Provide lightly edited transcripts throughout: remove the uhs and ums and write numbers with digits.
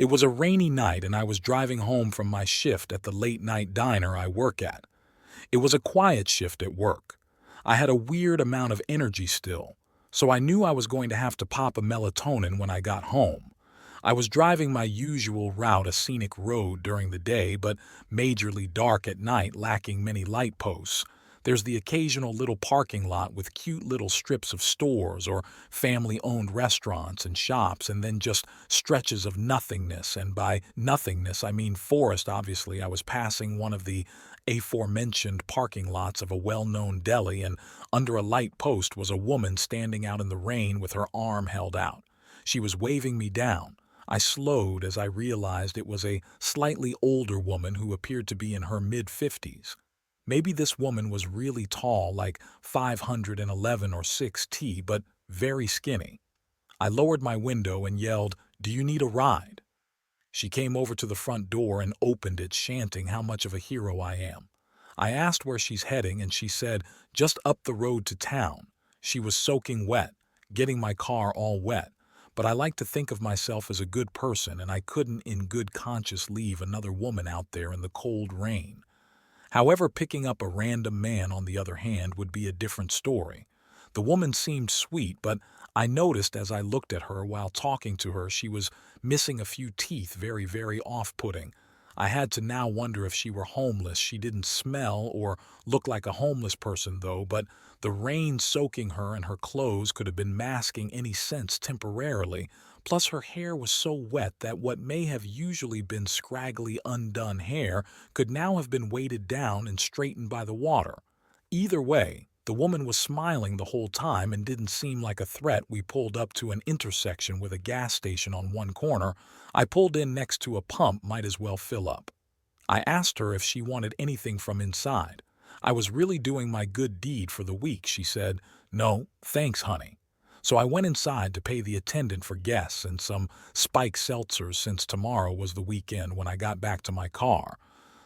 It was a rainy night and I was driving home from my shift at the late-night diner I work at. It was a quiet shift at work. I had a weird amount of energy still, so I knew I was going to have to pop a melatonin when I got home. I was driving my usual route, a scenic road during the day, but majorly dark at night, lacking many light posts. There's the occasional little parking lot with cute little strips of stores or family-owned restaurants and shops, and then just stretches of nothingness. And by nothingness, I mean forest, obviously. I was passing one of the aforementioned parking lots of a well-known deli, and under a light post was a woman standing out in the rain with her arm held out. She was waving me down. I slowed as I realized it was a slightly older woman who appeared to be in her mid-50s. Maybe this woman was really tall, like 511 or 6', but very skinny. I lowered my window and yelled, "Do you need a ride?" She came over to the front door and opened it, chanting how much of a hero I am. I asked where she's heading, and she said, "Just up the road to town." She was soaking wet, getting my car all wet, but I like to think of myself as a good person, and I couldn't in good conscience leave another woman out there in the cold rain. However, picking up a random man, on the other hand, would be a different story. The woman seemed sweet, but I noticed as I looked at her while talking to her, she was missing a few teeth, very, very off-putting. I had to now wonder if she were homeless. She didn't smell or look like a homeless person, though, but the rain soaking her and her clothes could have been masking any sense temporarily. Plus, her hair was so wet that what may have usually been scraggly, undone hair could now have been weighted down and straightened by the water. Either way, the woman was smiling the whole time and didn't seem like a threat. We pulled up to an intersection with a gas station on one corner. I pulled in next to a pump, might as well fill up. I asked her if she wanted anything from inside. I was really doing my good deed for the week. She said, "No, thanks, honey." So I went inside to pay the attendant for guests and some spiked seltzers since tomorrow was the weekend. When I got back to my car,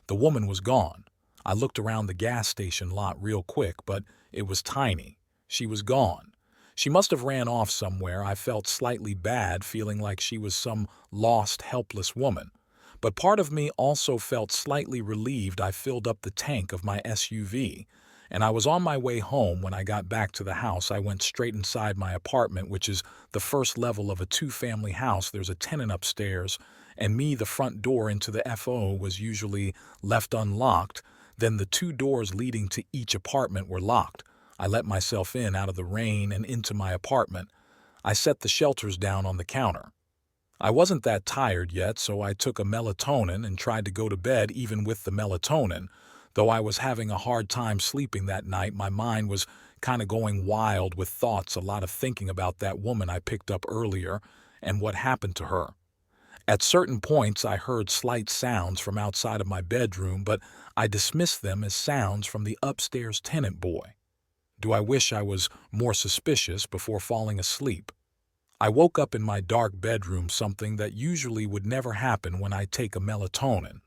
the woman was gone. I looked around the gas station lot real quick, but it was tiny. She was gone. She must have ran off somewhere. I felt slightly bad, feeling like she was some lost, helpless woman. But part of me also felt slightly relieved. I filled up the tank of my SUV, and I was on my way home. When I got back to the house, I went straight inside my apartment, which is the first level of a two-family house. There's a tenant upstairs, and me, the front door into the FO was usually left unlocked. Then the two doors leading to each apartment were locked. I let myself in out of the rain and into my apartment. I set the shelters down on the counter. I wasn't that tired yet, so I took a melatonin and tried to go to bed even with the melatonin. Though I was having a hard time sleeping that night, my mind was kind of going wild with thoughts, a lot of thinking about that woman I picked up earlier and what happened to her. At certain points, I heard slight sounds from outside of my bedroom, but I dismissed them as sounds from the upstairs tenant boy. Do I wish I was more suspicious before falling asleep? I woke up in my dark bedroom, something that usually would never happen when I take a melatonin.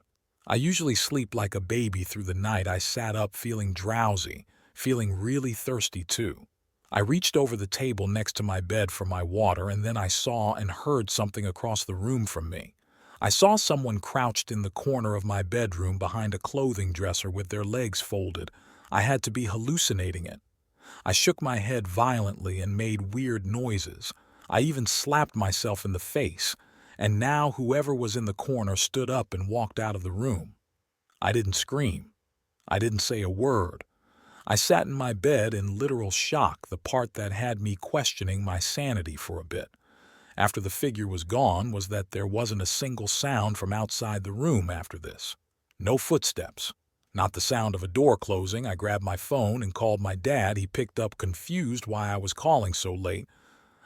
I usually sleep like a baby through the night. I sat up feeling drowsy, feeling really thirsty too. I reached over the table next to my bed for my water, and then I saw and heard something across the room from me. I saw someone crouched in the corner of my bedroom behind a clothing dresser with their legs folded. I had to be hallucinating it. I shook my head violently and made weird noises. I even slapped myself in the face, and now whoever was in the corner stood up and walked out of the room. I didn't scream. I didn't say a word. I sat in my bed in literal shock, the part that had me questioning my sanity for a bit. After the figure was gone was that there wasn't a single sound from outside the room after this. No footsteps. Not the sound of a door closing. I grabbed my phone and called my dad. He picked up, confused why I was calling so late.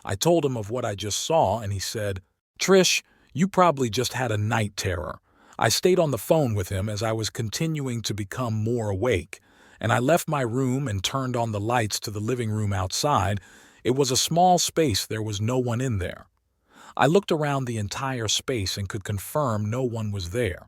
I told him of what I just saw, and he said, "Trish, you probably just had a night terror." I stayed on the phone with him as I was continuing to become more awake, and I left my room and turned on the lights to the living room outside. It was a small space. There was no one in there. I looked around the entire space and could confirm no one was there.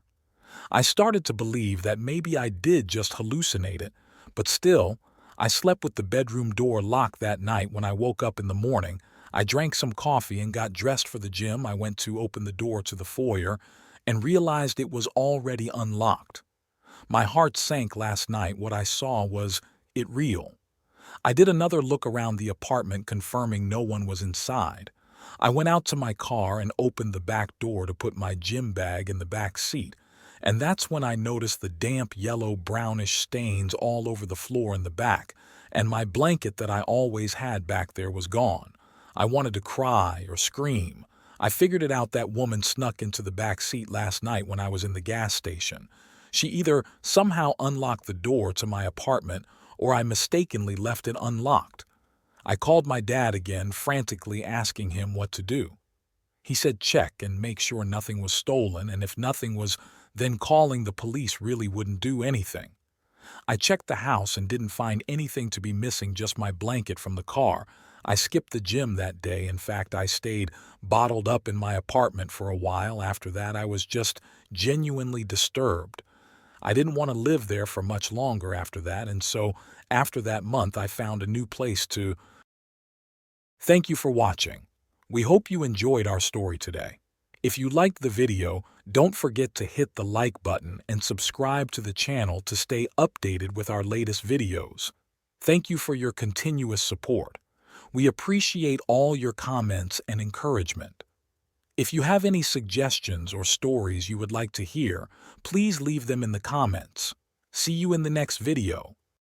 I started to believe that maybe I did just hallucinate it, but still, I slept with the bedroom door locked that night. When I woke up in the morning, I drank some coffee and got dressed for the gym. I went to open the door to the foyer and realized it was already unlocked. My heart sank last night. What I saw was it real. I did another look around the apartment, confirming no one was inside. I went out to my car and opened the back door to put my gym bag in the back seat, and that's when I noticed the damp yellow-brownish stains all over the floor in the back, and my blanket that I always had back there was gone. I wanted to cry or scream. I figured it out. That woman snuck into the back seat last night when I was in the gas station. She either somehow unlocked the door to my apartment or I mistakenly left it unlocked. I called my dad again, frantically asking him what to do. He said check and make sure nothing was stolen, and if nothing was, then calling the police really wouldn't do anything. I checked the house and didn't find anything to be missing, just my blanket from the car. I skipped the gym that day. In fact, I stayed bottled up in my apartment for a while. After that, I was just genuinely disturbed. I didn't want to live there for much longer after that, and so after that month, I found a new place to. Thank you for watching. We hope you enjoyed our story today. If you liked the video, don't forget to hit the like button and subscribe to the channel to stay updated with our latest videos. Thank you for your continuous support. We appreciate all your comments and encouragement. If you have any suggestions or stories you would like to hear, please leave them in the comments. See you in the next video.